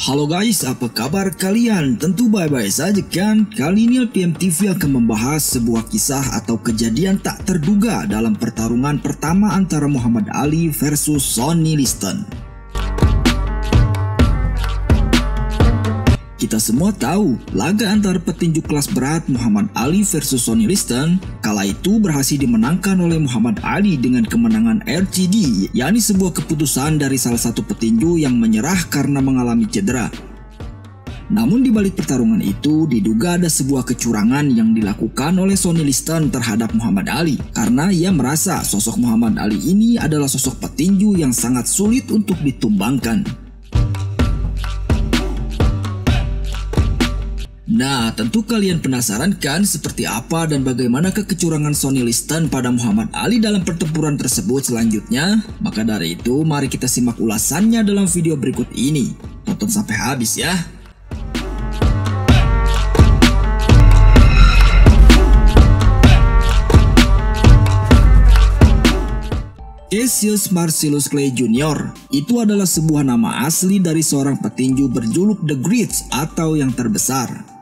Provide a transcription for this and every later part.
Halo guys, apa kabar kalian? Tentu baik-baik saja kan? Kali ini LPM TV akan membahas sebuah kisah atau kejadian tak terduga dalam pertarungan pertama antara Muhammad Ali versus Sonny Liston. Kita semua tahu, laga antara petinju kelas berat Muhammad Ali versus Sonny Liston kala itu berhasil dimenangkan oleh Muhammad Ali dengan kemenangan RCD, yakni sebuah keputusan dari salah satu petinju yang menyerah karena mengalami cedera. Namun di balik pertarungan itu diduga ada sebuah kecurangan yang dilakukan oleh Sonny Liston terhadap Muhammad Ali karena ia merasa sosok Muhammad Ali ini adalah sosok petinju yang sangat sulit untuk ditumbangkan. Nah, tentu kalian penasaran kan seperti apa dan bagaimanakah kecurangan Sonny Liston pada Muhammad Ali dalam pertempuran tersebut selanjutnya? Maka dari itu, mari kita simak ulasannya dalam video berikut ini. Tonton sampai habis ya. Cassius Marcellus Clay Jr. itu adalah sebuah nama asli dari seorang petinju berjuluk The Great atau yang terbesar.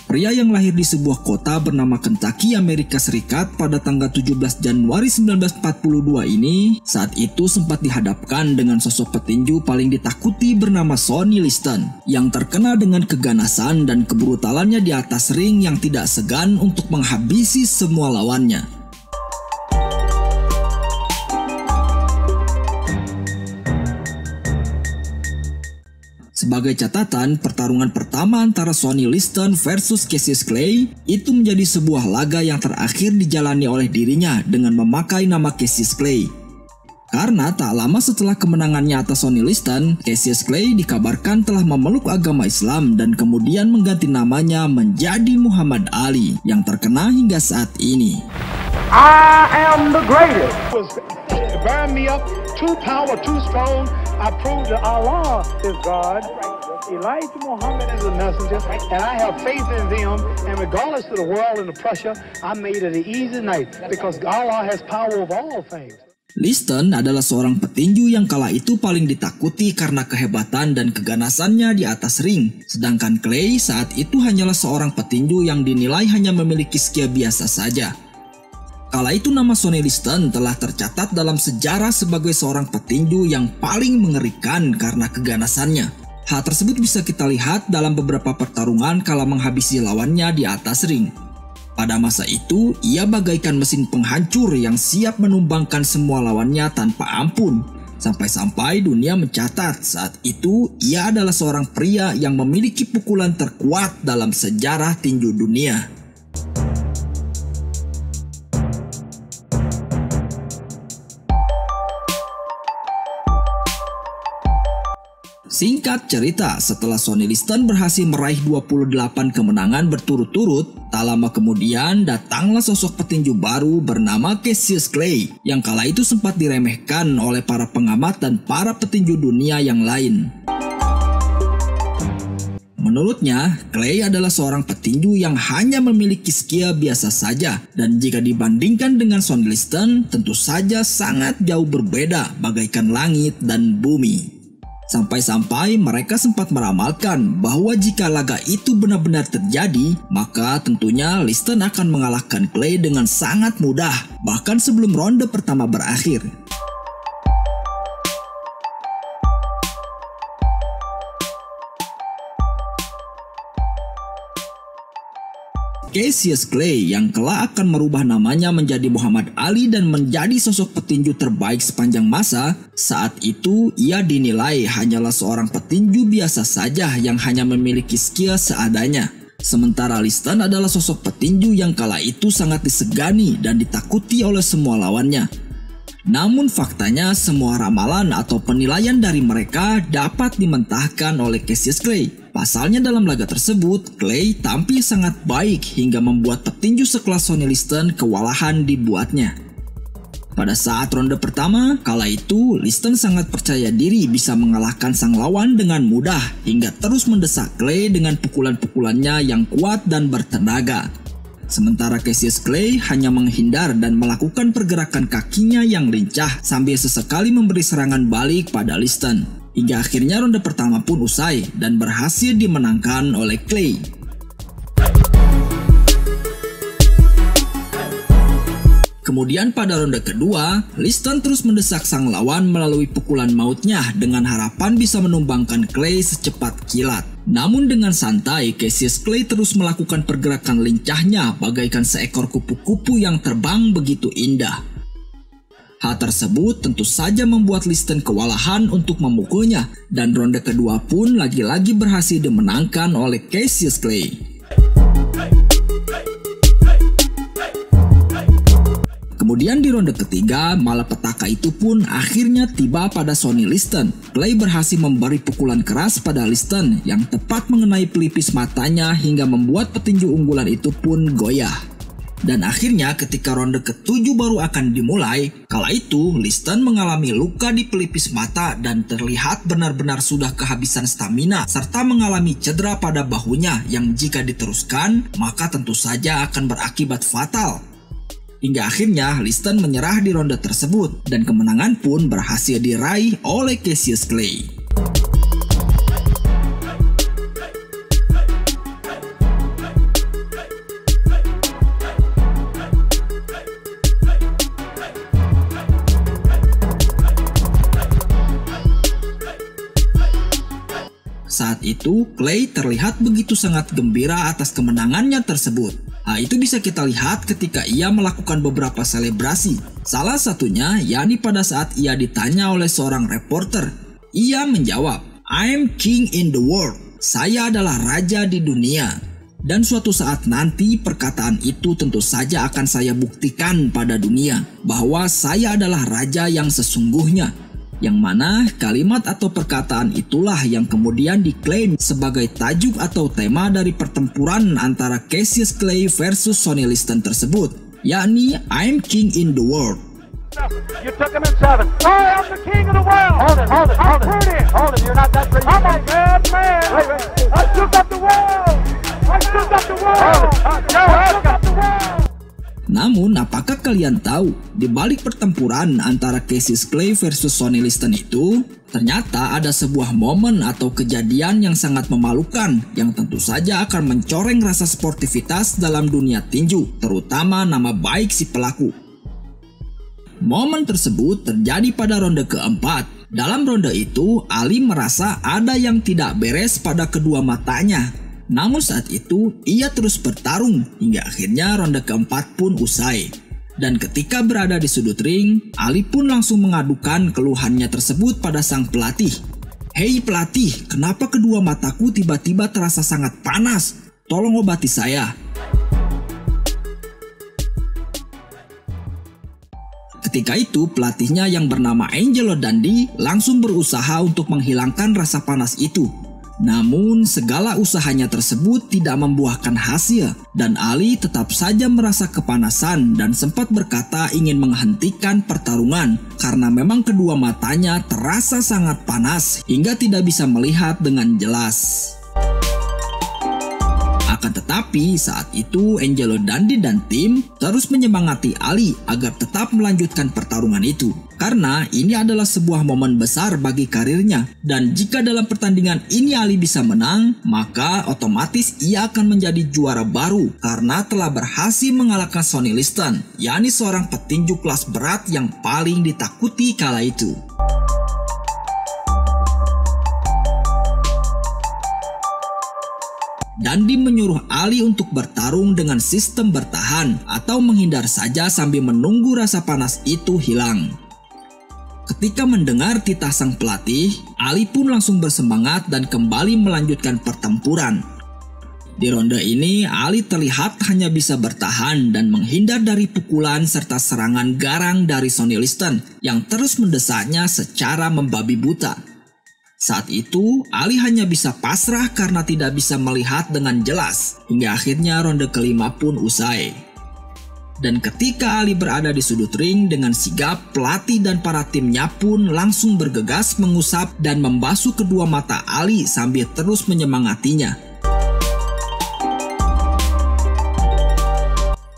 Pria yang lahir di sebuah kota bernama Kentucky, Amerika Serikat pada tanggal 17 Januari 1942 ini saat itu sempat dihadapkan dengan sosok petinju paling ditakuti bernama Sonny Liston yang terkenal dengan keganasan dan kebrutalannya di atas ring yang tidak segan untuk menghabisi semua lawannya. Sebagai catatan, pertarungan pertama antara Sonny Liston versus Cassius Clay itu menjadi sebuah laga yang terakhir dijalani oleh dirinya dengan memakai nama Cassius Clay. Karena tak lama setelah kemenangannya atas Sonny Liston, Cassius Clay dikabarkan telah memeluk agama Islam dan kemudian mengganti namanya menjadi Muhammad Ali yang terkenal hingga saat ini. I am the greatest. Burn me up, too power, too strong. I prove that Allah is God. Elijah Muhammad is a messenger, and I have faith in them. And regardless of the world and the pressure, I made it an easy night because Allah has power over all things. Liston adalah seorang petinju yang kala itu paling ditakuti karena kehebatan dan keganasannya di atas ring. Sedangkan Clay saat itu hanyalah seorang petinju yang dinilai hanya memiliki skill biasa saja. Kala itu nama Sonny Liston telah tercatat dalam sejarah sebagai seorang petinju yang paling mengerikan karena keganasannya. Hal tersebut bisa kita lihat dalam beberapa pertarungan kala menghabisi lawannya di atas ring. Pada masa itu, ia bagaikan mesin penghancur yang siap menumbangkan semua lawannya tanpa ampun. Sampai-sampai dunia mencatat saat itu ia adalah seorang pria yang memiliki pukulan terkuat dalam sejarah tinju dunia. Singkat cerita, setelah Sonny Liston berhasil meraih 28 kemenangan berturut-turut, tak lama kemudian datanglah sosok petinju baru bernama Cassius Clay yang kala itu sempat diremehkan oleh para pengamat dan para petinju dunia yang lain. Menurutnya, Clay adalah seorang petinju yang hanya memiliki skill biasa saja dan jika dibandingkan dengan Sonny Liston tentu saja sangat jauh berbeda bagaikan langit dan bumi. Sampai-sampai mereka sempat meramalkan bahwa jika laga itu benar-benar terjadi, maka tentunya Liston akan mengalahkan Clay dengan sangat mudah, bahkan sebelum ronde pertama berakhir. Cassius Clay yang kelak akan merubah namanya menjadi Muhammad Ali dan menjadi sosok petinju terbaik sepanjang masa, saat itu ia dinilai hanyalah seorang petinju biasa saja yang hanya memiliki skill seadanya. Sementara Liston adalah sosok petinju yang kala itu sangat disegani dan ditakuti oleh semua lawannya. Namun faktanya semua ramalan atau penilaian dari mereka dapat dimentahkan oleh Cassius Clay. Pasalnya dalam laga tersebut, Clay tampil sangat baik hingga membuat petinju sekelas Sonny Liston kewalahan dibuatnya. Pada saat ronde pertama, kala itu Liston sangat percaya diri bisa mengalahkan sang lawan dengan mudah hingga terus mendesak Clay dengan pukulan-pukulannya yang kuat dan bertenaga. Sementara Cassius Clay hanya menghindar dan melakukan pergerakan kakinya yang lincah sambil sesekali memberi serangan balik pada Liston. Hingga akhirnya ronde pertama pun usai dan berhasil dimenangkan oleh Clay. Kemudian pada ronde kedua, Liston terus mendesak sang lawan melalui pukulan mautnya dengan harapan bisa menumbangkan Clay secepat kilat. Namun dengan santai, Cassius Clay terus melakukan pergerakan lincahnya bagaikan seekor kupu-kupu yang terbang begitu indah. Hal tersebut tentu saja membuat Liston kewalahan untuk memukulnya, dan ronde kedua pun lagi-lagi berhasil dimenangkan oleh Cassius Clay. Kemudian di ronde ketiga, malapetaka itu pun akhirnya tiba pada Sonny Liston. Clay berhasil memberi pukulan keras pada Liston yang tepat mengenai pelipis matanya hingga membuat petinju unggulan itu pun goyah. Dan akhirnya ketika ronde ke-7 baru akan dimulai, kala itu Liston mengalami luka di pelipis mata dan terlihat benar-benar sudah kehabisan stamina serta mengalami cedera pada bahunya yang jika diteruskan maka tentu saja akan berakibat fatal. Hingga akhirnya Liston menyerah di ronde tersebut dan kemenangan pun berhasil diraih oleh Cassius Clay. Saat itu, Clay terlihat begitu sangat gembira atas kemenangannya tersebut. Hal itu bisa kita lihat ketika ia melakukan beberapa selebrasi. Salah satunya yakni pada saat ia ditanya oleh seorang reporter. Ia menjawab, "I'm king in the world." Saya adalah raja di dunia. Dan suatu saat nanti perkataan itu tentu saja akan saya buktikan pada dunia bahwa saya adalah raja yang sesungguhnya. Yang mana kalimat atau perkataan itulah yang kemudian diklaim sebagai tajuk atau tema dari pertempuran antara Cassius Clay versus Sonny Liston tersebut, yakni I'm king in the world. You took him in 7. I am the king of the world. Hold it. I'm pretty. Hold it. You're not that pretty. I'm a bad man. Wait. I shook up the world. I shook up the world. I shook up the world. Namun, apakah kalian tahu, di balik pertempuran antara Cassius Clay versus Sonny Liston itu, ternyata ada sebuah momen atau kejadian yang sangat memalukan yang tentu saja akan mencoreng rasa sportivitas dalam dunia tinju, terutama nama baik si pelaku. Momen tersebut terjadi pada ronde keempat. Dalam ronde itu, Ali merasa ada yang tidak beres pada kedua matanya. Namun saat itu, ia terus bertarung hingga akhirnya ronde keempat pun usai. Dan ketika berada di sudut ring, Ali pun langsung mengadukan keluhannya tersebut pada sang pelatih. "Hei pelatih, kenapa kedua mataku tiba-tiba terasa sangat panas? Tolong obati saya." Ketika itu, pelatihnya yang bernama Angelo Dundee langsung berusaha untuk menghilangkan rasa panas itu. Namun segala usahanya tersebut tidak membuahkan hasil dan Ali tetap saja merasa kepanasan dan sempat berkata ingin menghentikan pertarungan karena memang kedua matanya terasa sangat panas hingga tidak bisa melihat dengan jelas. Akan tetapi saat itu Angelo Dundee dan tim terus menyemangati Ali agar tetap melanjutkan pertarungan itu. Karena ini adalah sebuah momen besar bagi karirnya. Dan jika dalam pertandingan ini Ali bisa menang, maka otomatis ia akan menjadi juara baru. Karena telah berhasil mengalahkan Sonny Liston, yakni seorang petinju kelas berat yang paling ditakuti kala itu. Dundee menyuruh Ali untuk bertarung dengan sistem bertahan atau menghindar saja sambil menunggu rasa panas itu hilang. Ketika mendengar titah sang pelatih, Ali pun langsung bersemangat dan kembali melanjutkan pertempuran. Di ronde ini, Ali terlihat hanya bisa bertahan dan menghindar dari pukulan serta serangan garang dari Sonny Liston yang terus mendesaknya secara membabi buta. Saat itu, Ali hanya bisa pasrah karena tidak bisa melihat dengan jelas, hingga akhirnya ronde kelima pun usai. Dan ketika Ali berada di sudut ring dengan sigap, pelatih dan para timnya pun langsung bergegas mengusap dan membasuh kedua mata Ali sambil terus menyemangatinya.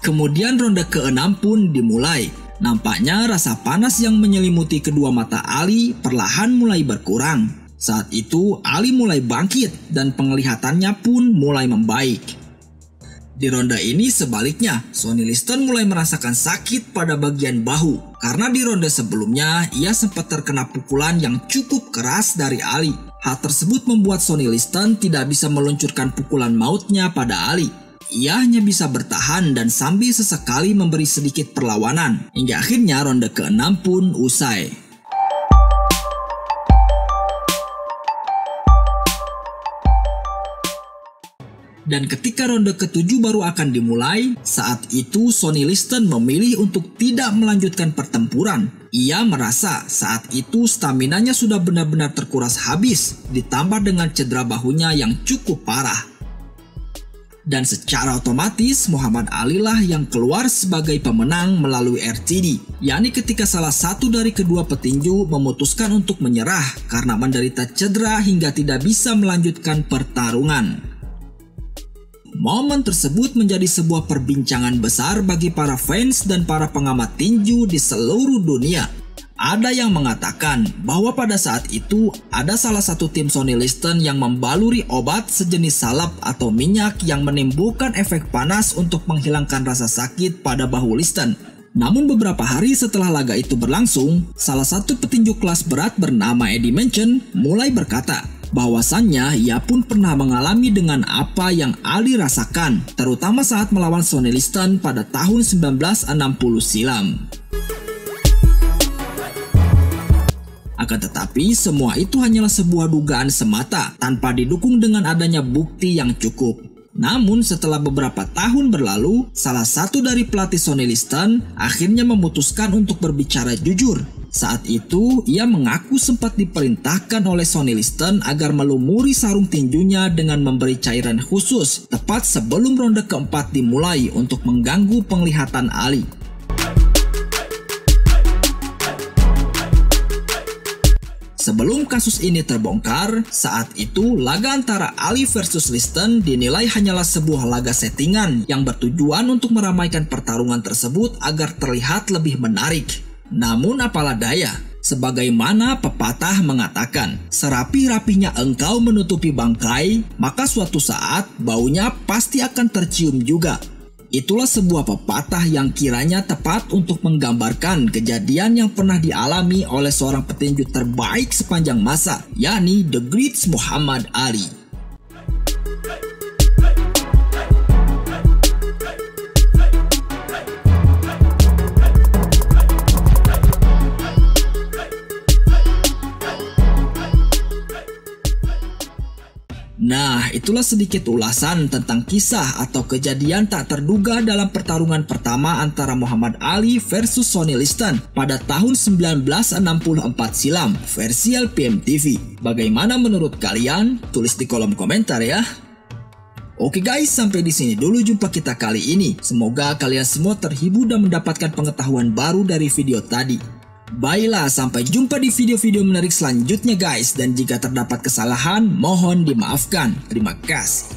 Kemudian ronde ke-6 pun dimulai. Nampaknya rasa panas yang menyelimuti kedua mata Ali perlahan mulai berkurang. Saat itu Ali mulai bangkit dan penglihatannya pun mulai membaik. Di ronde ini sebaliknya, Sonny Liston mulai merasakan sakit pada bagian bahu karena di ronde sebelumnya ia sempat terkena pukulan yang cukup keras dari Ali. Hal tersebut membuat Sonny Liston tidak bisa meluncurkan pukulan mautnya pada Ali. Ia hanya bisa bertahan dan sambil sesekali memberi sedikit perlawanan hingga akhirnya ronde ke-6 pun usai. Dan ketika ronde ke-7 baru akan dimulai, saat itu Sonny Liston memilih untuk tidak melanjutkan pertempuran. Ia merasa saat itu staminanya sudah benar-benar terkuras habis, ditambah dengan cedera bahunya yang cukup parah. Dan secara otomatis Muhammad Ali lah yang keluar sebagai pemenang melalui RTD, yakni ketika salah satu dari kedua petinju memutuskan untuk menyerah karena menderita cedera hingga tidak bisa melanjutkan pertarungan. Momen tersebut menjadi sebuah perbincangan besar bagi para fans dan para pengamat tinju di seluruh dunia. Ada yang mengatakan bahwa pada saat itu ada salah satu tim Sonny Liston yang membaluri obat sejenis salep atau minyak yang menimbulkan efek panas untuk menghilangkan rasa sakit pada bahu Liston. Namun beberapa hari setelah laga itu berlangsung, salah satu petinju kelas berat bernama Eddie Menchen mulai berkata bahwasannya ia pun pernah mengalami dengan apa yang Ali rasakan, terutama saat melawan Sonny Liston pada tahun 1960 silam. Akan tetapi semua itu hanyalah sebuah dugaan semata tanpa didukung dengan adanya bukti yang cukup. Namun setelah beberapa tahun berlalu, salah satu dari pelatih Sonny Liston akhirnya memutuskan untuk berbicara jujur. Saat itu, ia mengaku sempat diperintahkan oleh Sonny Liston agar melumuri sarung tinjunya dengan memberi cairan khusus tepat sebelum ronde keempat dimulai untuk mengganggu penglihatan Ali. Sebelum kasus ini terbongkar, saat itu laga antara Ali versus Liston dinilai hanyalah sebuah laga settingan yang bertujuan untuk meramaikan pertarungan tersebut agar terlihat lebih menarik. Namun apalah daya, sebagaimana pepatah mengatakan, serapi-rapinya engkau menutupi bangkai, maka suatu saat baunya pasti akan tercium juga. Itulah sebuah pepatah yang kiranya tepat untuk menggambarkan kejadian yang pernah dialami oleh seorang petinju terbaik sepanjang masa, yakni The Great Muhammad Ali. Nah, itulah sedikit ulasan tentang kisah atau kejadian tak terduga dalam pertarungan pertama antara Muhammad Ali versus Sonny Liston pada tahun 1964 silam versi LPM TV. Bagaimana menurut kalian? Tulis di kolom komentar ya. Oke guys, sampai di sini dulu jumpa kita kali ini. Semoga kalian semua terhibur dan mendapatkan pengetahuan baru dari video tadi. Baiklah, sampai jumpa di video-video menarik selanjutnya guys. Dan jika terdapat kesalahan, mohon dimaafkan. Terima kasih.